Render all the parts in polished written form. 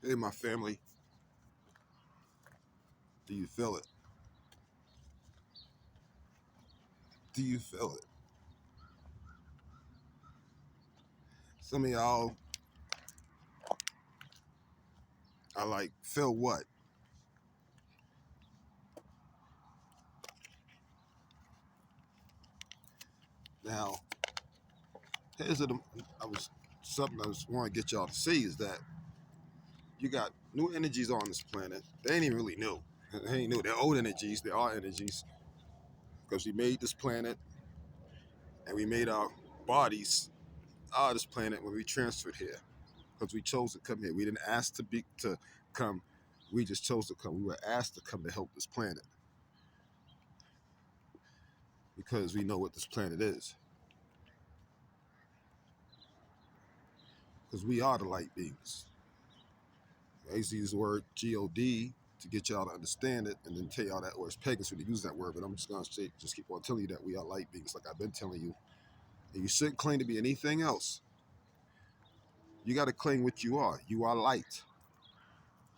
Hey, my family, do you feel it? Do you feel it? Some of y'all are like, feel what? Now, here's it. I was something I just want to get y'all to see is that you got new energies on this planet. They ain't even really new. They ain't new. They're old energies. They are energies because we made this planet and we made our bodies out of this planet when we transferred here because we chose to come here. We didn't ask to come. We just chose to come. We were asked to come to help this planet because we know what this planet is. Because we are the light beings. I used to use the word God to get y'all to understand it, and then tell y'all that, or it's pagans who use that word. But I'm just gonna say, just keep on telling you that we are light beings, like I've been telling you. And you shouldn't claim to be anything else. You got to claim what you are. You are light.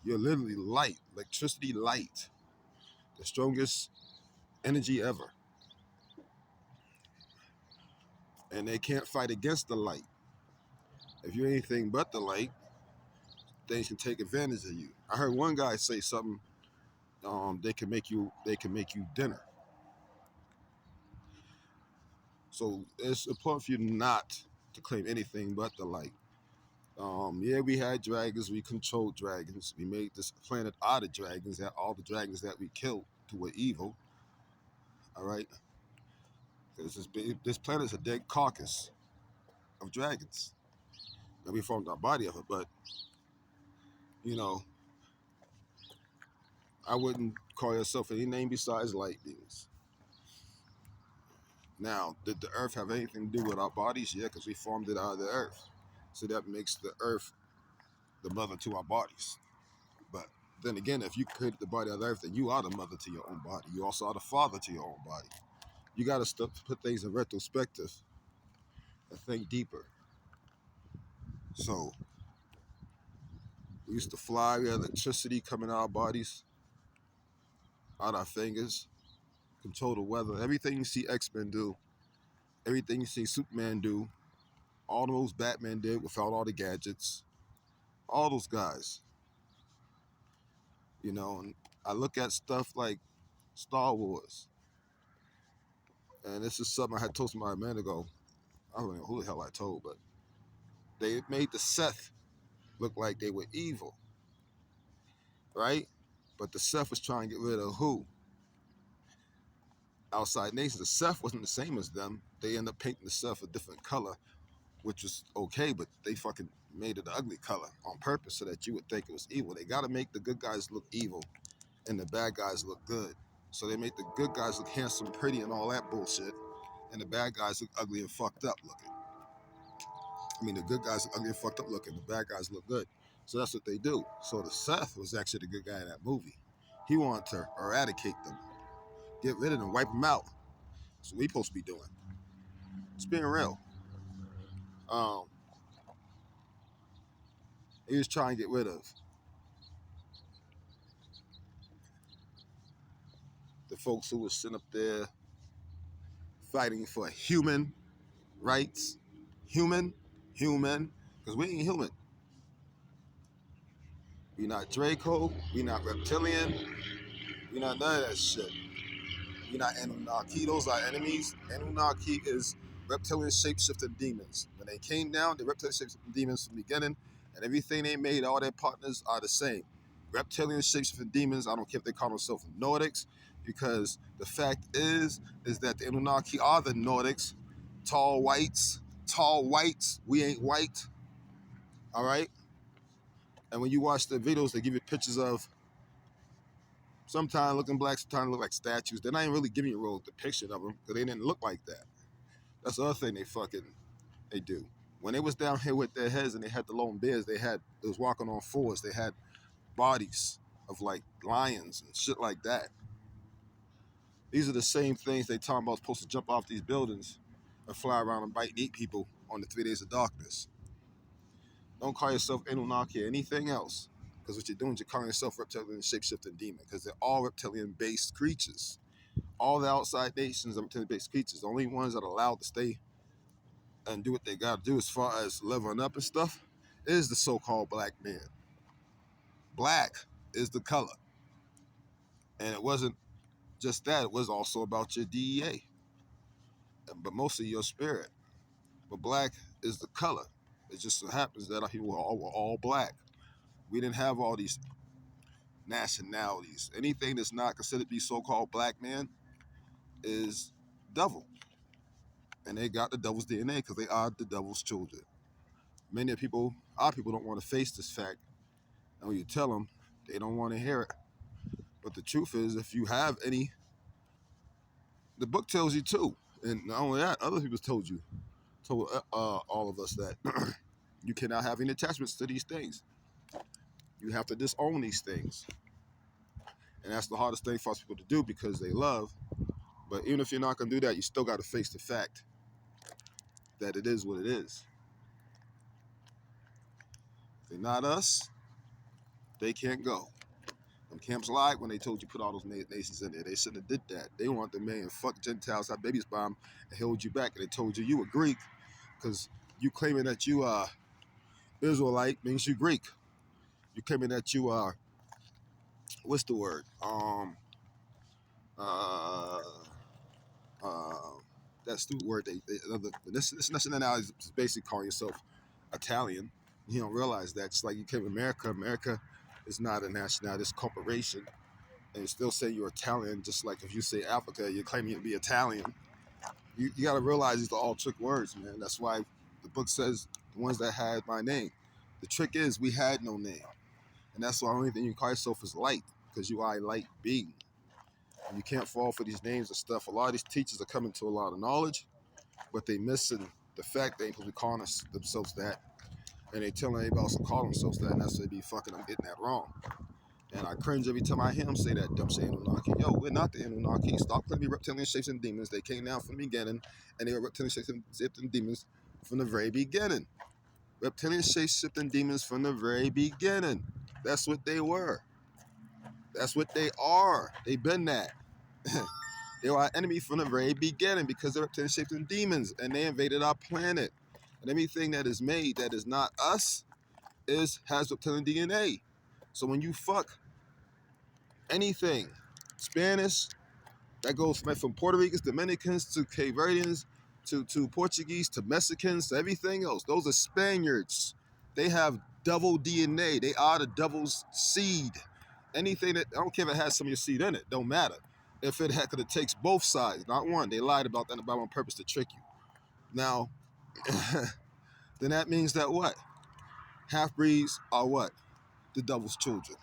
You're literally light, electricity, light, the strongest energy ever. And they can't fight against the light. If you're anything but the light, things can take advantage of you. I heard one guy say something. They can make you dinner. So it's important for you not to claim anything but the light. Yeah, we had dragons. We controlled dragons. We made this planet out of dragons. That all the dragons that we killed were evil. All right, because this planet is a dead carcass of dragons, and we formed our body of it. But you know, I wouldn't call yourself any name besides light beings. Now, did the Earth have anything to do with our bodies? Yeah, because we formed it out of the Earth. So that makes the Earth the mother to our bodies. But then again, if you created the body of the earth, then you are the mother to your own body. You also are the father to your own body. You got to put things in retrospective and think deeper. So we used to fly, we had electricity coming out our bodies, out our fingers, control the weather. Everything you see X-Men do, everything you see Superman do, all those Batman did without all the gadgets, all those guys, and I look at stuff like Star Wars, and this is something I had told somebody a minute ago. I don't know who the hell I told, but they made the Seth look like they were evil, right? But the Seth was trying to get rid of who? Outside nations. The Seth wasn't the same as them. They ended up painting the Seth a different color, which was okay, but they fucking made it an ugly color on purpose so that you would think it was evil. They got to make the good guys look evil and the bad guys look good. So they make the good guys look handsome, pretty, and all that bullshit, and the bad guys look ugly and fucked up looking. I mean, the good guys look ugly and fucked up looking. The bad guys look good. So that's what they do. So the Seth was actually the good guy in that movie. He wanted to eradicate them, get rid of them, wipe them out. That's what we supposed to be doing. It's being real. Um, he was trying to get rid of the folks who were sitting up there fighting for human rights. Human, because we ain't human. We not Draco. We not reptilian. We not none of that shit. We not Anunnaki. Those are enemies. Anunnaki is reptilian shapeshifting demons. When they came down, the reptilian shapeshifting demons from the beginning, and everything they made, all their partners are the same. Reptilian shapeshifting demons. I don't care if they call themselves Nordics, because the fact is that the Anunnaki are the Nordics, tall whites. Tall whites. We ain't white. All right. And when you watch the videos, they give you pictures of sometimes looking black, sometimes look like statues. They're not even really giving you a real depiction of them because they didn't look like that. That's the other thing they do. When they was down here with their heads and they had the long beards, they was walking on fours. They had bodies of like lions and shit like that. These are the same things they talking about supposed to jump off these buildings and fly around and bite and eat people on the 3 days of darkness. Don't call yourself Anunnaki or anything else. Because what you're doing is you're calling yourself reptilian shape-shifting demon, because they're all reptilian-based creatures. All the outside nations are reptilian-based creatures. The only ones that are allowed to stay and do what they got to do as far as leveling up and stuff is the so-called black man. Black is the color. And it wasn't just that. It was also about your DEA, but mostly your spirit. But black is the color. It just so happens that our people were all black. We didn't have all these nationalities. Anything that's not considered to be so-called black man is devil. And they got the devil's DNA because they are the devil's children. Many people, our people don't want to face this fact. And when you tell them, they don't want to hear it. But the truth is, if you have any, the book tells you too. And not only that, other people told all of us that you cannot have any attachments to these things. You have to disown these things. And that's the hardest thing for us people to do because they love. But even if you're not going to do that, you still got to face the fact that it is what it is. If they're not us, they can't go. When Camps lied when they told you put all those nations in there. They shouldn't have did that. They want the man fuck Gentiles, have babies by them, and held you back. And they told you were Greek because you claiming that you are Israelite means you Greek. You claiming that you are, what's the word? That stupid word. This nationality is basically calling yourself Italian. You don't realize that. It's like you came to America. America is not a nationality. It's a corporation. And you still say you're Italian, just like if you say Africa, you're claiming to be Italian. You got to realize these are all trick words, man. That's why the book says the ones that had my name. The trick is we had no name. And that's why the only thing you can call yourself is light, because you are a light being. And you can't fall for these names and stuff. A lot of these teachers are coming to a lot of knowledge, but they missing the fact they ain't supposed to be calling themselves that. And they telling everybody else to call themselves that, and that's what they be fucking them getting that wrong. And I cringe every time I hear him say that dumb shit, Anunnaki. Yo, we're not the Anunnaki. Stop calling me reptilian shapes and demons. They came down from the beginning, and they were reptilian shapes and demons from the very beginning. Reptilian shapes and demons from the very beginning. That's what they were. That's what they are. They've been that. They were our enemy from the very beginning because they're reptilian shapes and demons, and they invaded our planet. And everything that is made that is not us has reptilian DNA. So when you fuck anything Spanish, that goes from Puerto Ricans, Dominicans to Cape Verdeans to Portuguese to Mexicans to everything else. Those are Spaniards. They have devil DNA. They are the devil's seed. Anything that, I don't care if it has some of your seed in it, don't matter. If it had, because it takes both sides, not one. They lied about that on purpose to trick you. Now, then that means that what? Half-breeds are what? The devil's children.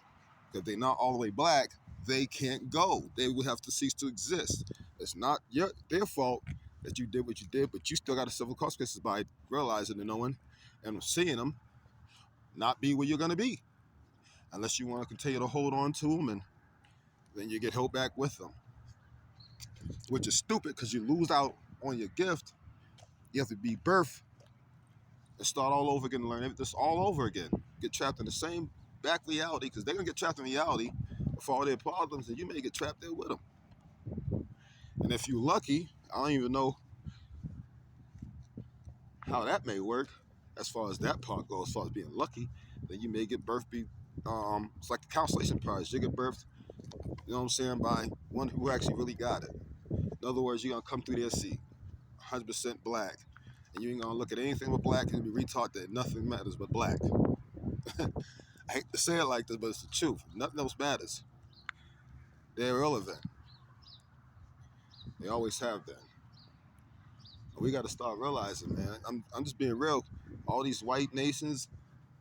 If they're not all the way black, they can't go. They would have to cease to exist. It's not their fault that you did what you did, but you still got to suffer consequences by realizing and knowing and seeing them not be where you're going to be. Unless you want to continue to hold on to them, and then you get held back with them. Which is stupid because you lose out on your gift. You have to be birthed and start all over again and learn this all over again. Get trapped in the same back reality, because they're going to get trapped in reality for all their problems, and you may get trapped there with them. And if you're lucky, I don't even know how that may work as far as that part goes, as far as being lucky, then you may get birthed, it's like a constellation prize. You get birthed, you know what I'm saying, by one who actually really got it. In other words, you're going to come through there, see 100% black, and you ain't going to look at anything but black and be retaught that nothing matters but black. I hate to say it like this, but it's the truth. Nothing else matters. They're irrelevant. They always have been. We got to start realizing, man. I'm just being real. All these white nations,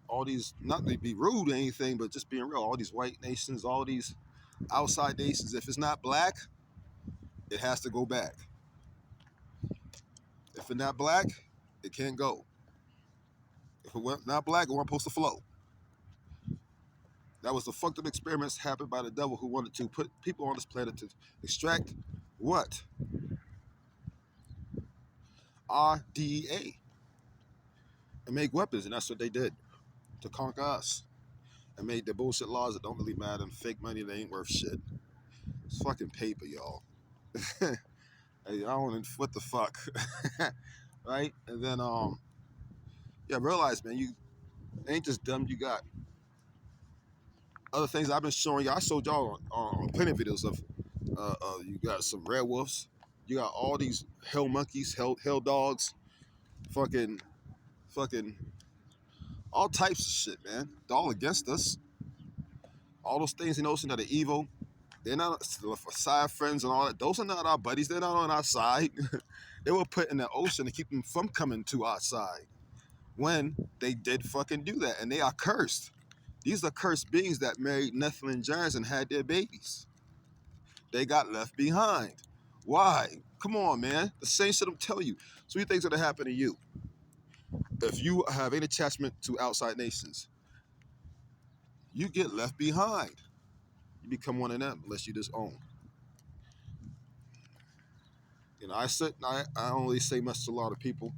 all these, not to be rude or anything, but just being real. All these white nations, all these outside nations, if it's not black, it has to go back. If it's not black, it can't go. If it was not black, it wasn't supposed to flow. That was the fucked up experiments happened by the devil, who wanted to put people on this planet to extract what? Our DEA. And make weapons, and that's what they did to conquer us. and made their bullshit laws that don't really matter and fake money that ain't worth shit. It's fucking paper, y'all. Hey, I don't what the fuck, right? And then yeah, realize, man, you ain't just dumb. You got other things I've been showing y'all. I showed y'all on plenty of videos of you got some red wolves. You got all these hell monkeys, hell dogs, fucking fucking all types of shit, man. They're all against us. All those things in the ocean that are evil. They're not side friends and all that. Those are not our buddies. They're not on our side. They were put in the ocean to keep them from coming to our side. When they did fucking do that, and they are cursed. These are cursed beings that married Nephilim giants and had their babies. They got left behind. Why? Come on, man. The same shit I'm telling you. So you things gonna happen to you if you have any attachment to outside nations. You get left behind. You become one of them unless you disown. You know, I don't really say much to a lot of people.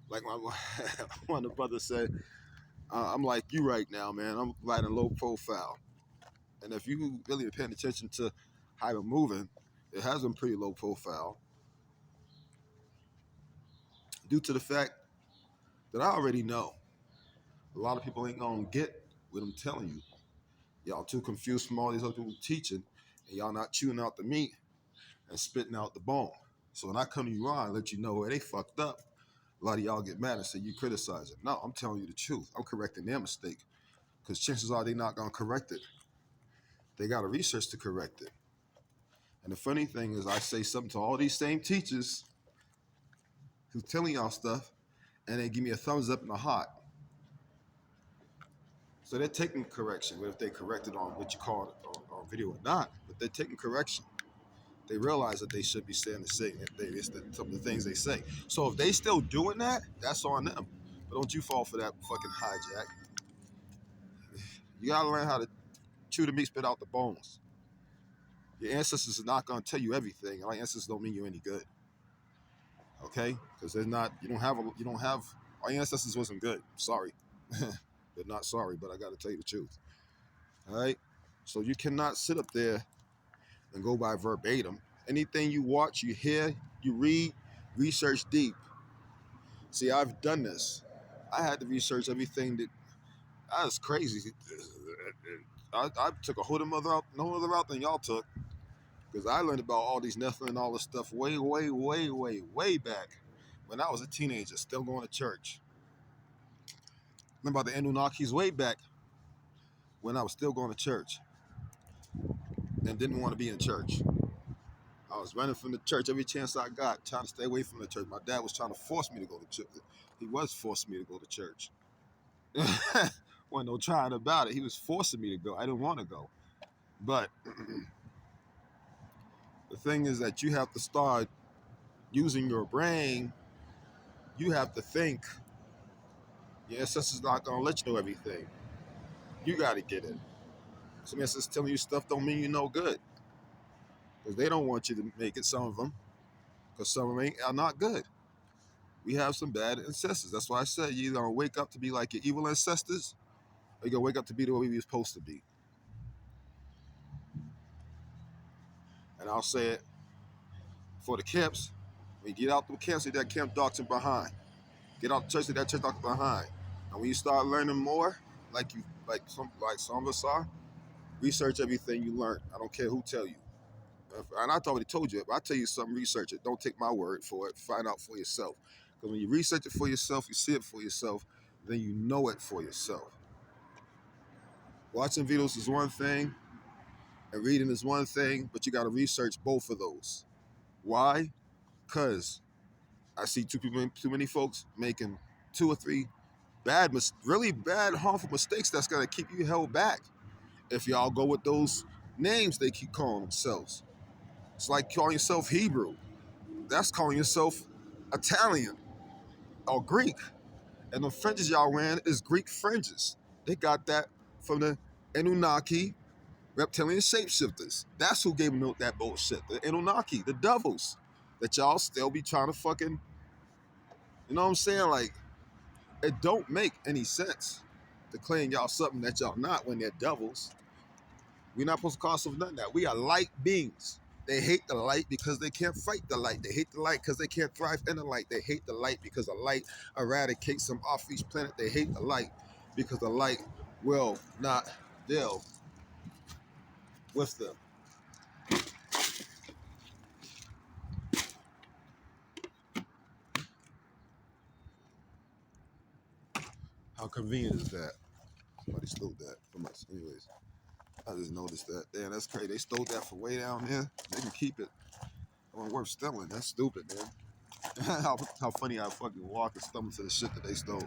Like my one of the brothers said, I'm like you right now, man. I'm riding low profile. And if you really been paying attention to how I'm moving, it has been pretty low profile due to the fact that I already know a lot of people ain't gonna get what I'm telling you. Y'all too confused from all these other people teaching, and y'all not chewing out the meat and spitting out the bone. So when I come to you on and let you know where they fucked up, a lot of y'all get mad and say you criticize it. No, I'm telling you the truth. I'm correcting their mistake because chances are they not gonna correct it. They got to research to correct it. And the funny thing is, I say something to all these same teachers who's telling y'all stuff, and they give me a thumbs up and a heart. So they're taking correction, whether if they corrected on what you call it on video or not, but they're taking correction. They realize that they should be saying the same. It's some of the things they say. So if they still doing that, that's on them. But don't you fall for that fucking hijack. You gotta learn how to chew the meat, spit out the bones. Your ancestors are not gonna tell you everything. Our ancestors don't mean you're any good. Okay? Because they're not. You don't have. Our ancestors wasn't good. Sorry, they're not sorry, but I got to tell you the truth. All right. So you cannot sit up there and go by verbatim. Anything you watch, you hear, you read, research deep. See, I've done this. I had to research everything that was crazy. I took a whole other route, no other route than y'all took, because I learned about all these Nephilim and all this stuff way, way, way, way, way back when I was a teenager, still going to church. Remember about the Anunnakis way back when I was still going to church and didn't want to be in church. I was running from the church every chance I got, trying to stay away from the church. My dad was trying to force me to go to church. He was forcing me to go to church. Wasn't no trying about it. He was forcing me to go. I didn't want to go. But the thing is that you have to start using your brain. You have to think. Your ancestors not going to let you know everything. You got to get it. Some ancestors telling you stuff don't mean you know good. Because they don't want you to make it, some of them. Because some of them are not good. We have some bad ancestors. That's why I said you either gonna wake up to be like your evil ancestors, or you're gonna wake up to be the way we were supposed to be. And I'll say it for the camps. When you get out the camps, leave that camp doctrine behind. Get out the church, leave that church doctrine behind. And when you start learning more, like some of us are, research everything you learn. I don't care who tell you. And I already told you, if I tell you something, research it. Don't take my word for it. Find out for yourself. Because when you research it for yourself, you see it for yourself, then you know it for yourself. Watching videos is one thing, and reading is one thing, but you got to research both of those. Why? Because I see too many folks making 2 or 3 really bad, harmful mistakes that's going to keep you held back if y'all go with those names they keep calling themselves. It's like calling yourself Hebrew. That's calling yourself Italian or Greek. And the fringes y'all wearing is Greek fringes. They got that from the Anunnaki reptilian shapeshifters. That's who gave them that bullshit. The Anunnaki, the devils, that y'all still be trying to fucking, you know what I'm saying? Like, it don't make any sense. to claim y'all something that y'all not when they're devils. We're not supposed to call ourselves none of that. We are light beings. They hate the light because they can't fight the light. They hate the light because they can't thrive in the light. They hate the light because the light eradicates them off each planet. They hate the light because the light will not deal with them. How convenient is that? Somebody stole that from us. Anyways, I just noticed that. Damn, that's crazy. They stole that from way down there. They can keep it. It wasn't worth stealing. That's stupid, man. how funny I fucking walk and stumble to the shit that they stole.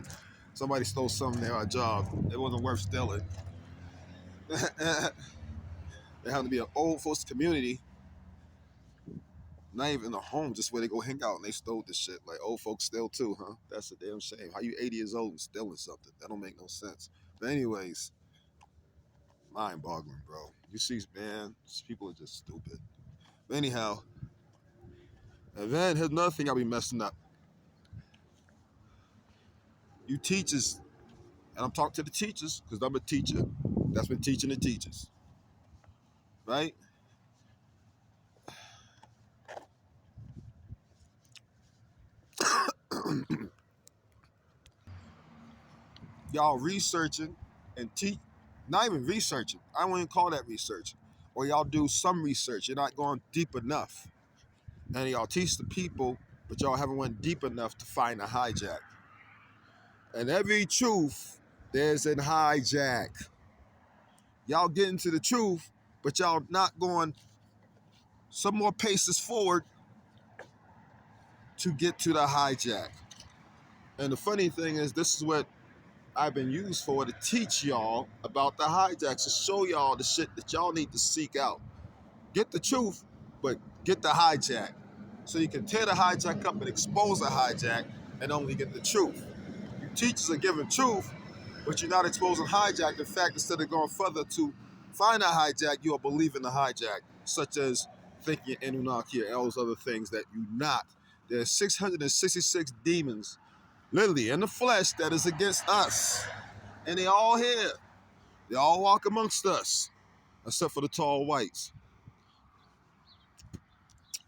Somebody stole something at our job. It wasn't worth stealing. It happened to be an old folks community, not even a home, just where they go hang out, and they stole this shit. Like, old folks steal too, huh? That's a damn shame. How you 80 years old and stealing something? That don't make no sense. But anyways, mind-boggling, bro. You see, man, people are just stupid. But anyhow, and then here's another thing I'll be messing up. You teachers, and I'm talking to the teachers because I'm a teacher that's been teaching the teachers, right? Y'all researching and teach, not even researching. I wouldn't call that research. Or y'all do some research. You're not going deep enough. And y'all teach the people, but y'all haven't went deep enough to find a hijack. And every truth, there's a hijack. Y'all getting to the truth, but y'all not going some more paces forward to get to the hijack. And the funny thing is, this is what I've been used for, to teach y'all about the hijacks, to show y'all the shit that y'all need to seek out. Get the truth, but get the hijack. So you can tear the hijack up and expose the hijack and only get the truth. You teachers are giving truth, but you're not exposing hijack. In fact, instead of going further to find a hijack, you are believing the hijack, such as thinking Anunnaki and all those other things that you not. There's 666 demons, literally in the flesh, that is against us. And they all here. They all walk amongst us, except for the tall whites.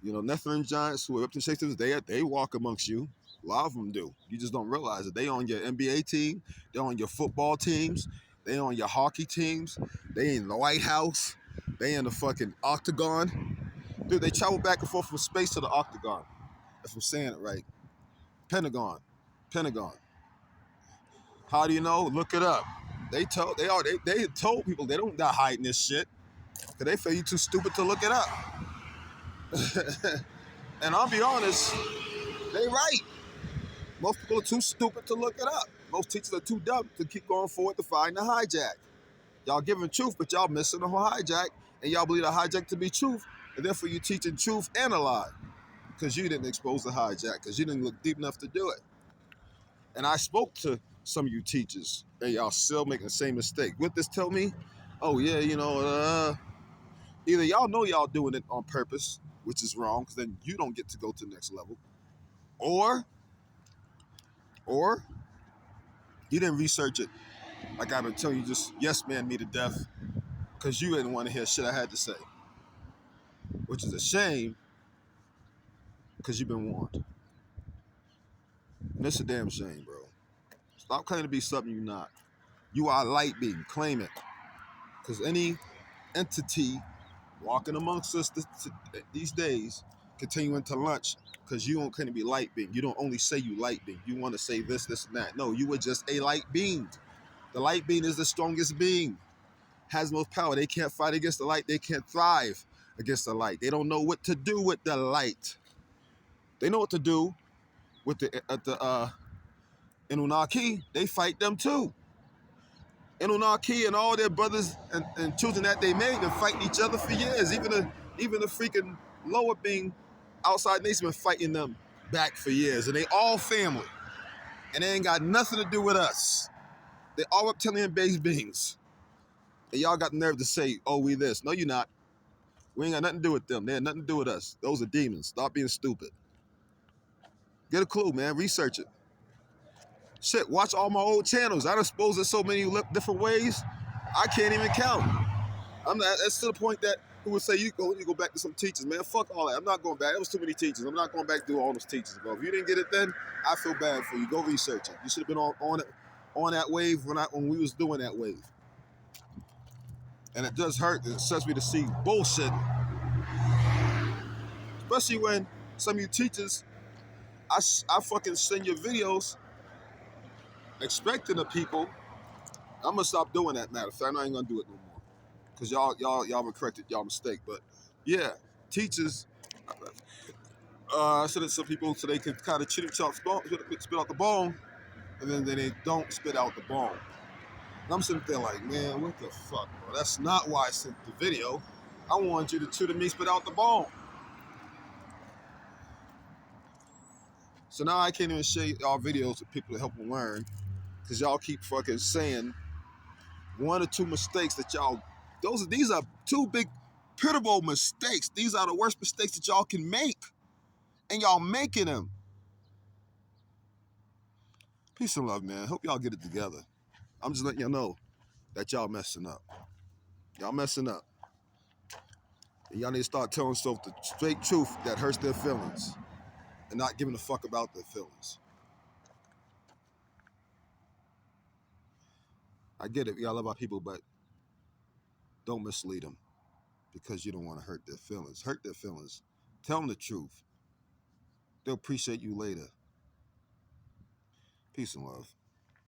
You know, Nephilim giants who are up to shapeshifters, they walk amongst you. A lot of them do. You just don't realize it. They on your NBA team. They on your football teams. They on your hockey teams. They in the White House. They in the fucking Octagon. Dude, they travel back and forth from space to the Octagon. If I'm saying it right. Pentagon. Pentagon. How do you know? Look it up. They told people they don't not hiding this shit. Cause they feel you too stupid to look it up. And I'll be honest, they right. Most people are too stupid to look it up. Most teachers are too dumb to keep going forward to find the hijack. Y'all giving truth, but y'all missing the whole hijack, and y'all believe the hijack to be truth, and therefore you teaching truth and a lie, because you didn't expose the hijack, because you didn't look deep enough to do it. And I spoke to some of you teachers, and y'all still making the same mistake. What this tell me? Oh yeah, either y'all know y'all doing it on purpose, which is wrong, because then you don't get to go to the next level, or you didn't research it. Like I've been telling you, just yes man me to death, because you didn't want to hear shit I had to say, which is a shame, because you've been warned. And it's a damn shame, bro. Stop claiming to be something you're not. You are a light being. Claim it. Because any entity walking amongst us these days, continuing to lunch, because you don't claim to be light being. You don't only say you light being. You want to say this, and that. No, you were just a light being. The light being is the strongest being. Has most power. They can't fight against the light. They can't thrive against the light. They don't know what to do with the light. They know what to do with the Anunnaki. They fight them too. Anunnaki and all their brothers and children that they made been fighting each other for years. Even the freaking lower being outside nation been fighting them back for years. And they all family. And they ain't got nothing to do with us. They all reptilian-based beings. And y'all got the nerve to say, oh, we this. No, you're not. We ain't got nothing to do with them. They had nothing to do with us. Those are demons. Stop being stupid. Get a clue, man. Research it. Shit, watch all my old channels. I done exposed in so many different ways, I can't even count. I'm not. That's to the point that who would say you go back to some teachers, man. Fuck all that. I'm not going back. It was too many teachers. I'm not going back to do all those teachers, bro. If you didn't get it then, I feel bad for you. Go research it. You should have been on that wave when we was doing that wave. And it does hurt. It upsets me to see bullshit, especially when some of you teachers, I fucking send your videos expecting the people. I'm gonna stop doing that. Matter of fact, I ain't gonna do it no more. Cause y'all have corrected y'all mistake. But yeah, teachers, I said it to people so they can kind of chitty chop spit out the bone, and then they don't spit out the bone. And I'm sitting there like, man, what the fuck, bro? That's not why I sent the video. I wanted you to chew to me, spit out the bone. So now I can't even share y'all videos with people to help them learn, because y'all keep fucking saying one or two mistakes that y'all, these are two big pitiable mistakes. These are the worst mistakes that y'all can make. And y'all making them. Peace and love, man. Hope y'all get it together. I'm just letting y'all know that y'all messing up. Y'all messing up. And y'all need to start telling yourself the straight truth that hurts their feelings and not giving a fuck about their feelings. I get it. Y'all love our people, but don't mislead them because you don't want to hurt their feelings. Hurt their feelings. Tell them the truth. They'll appreciate you later. Peace and love.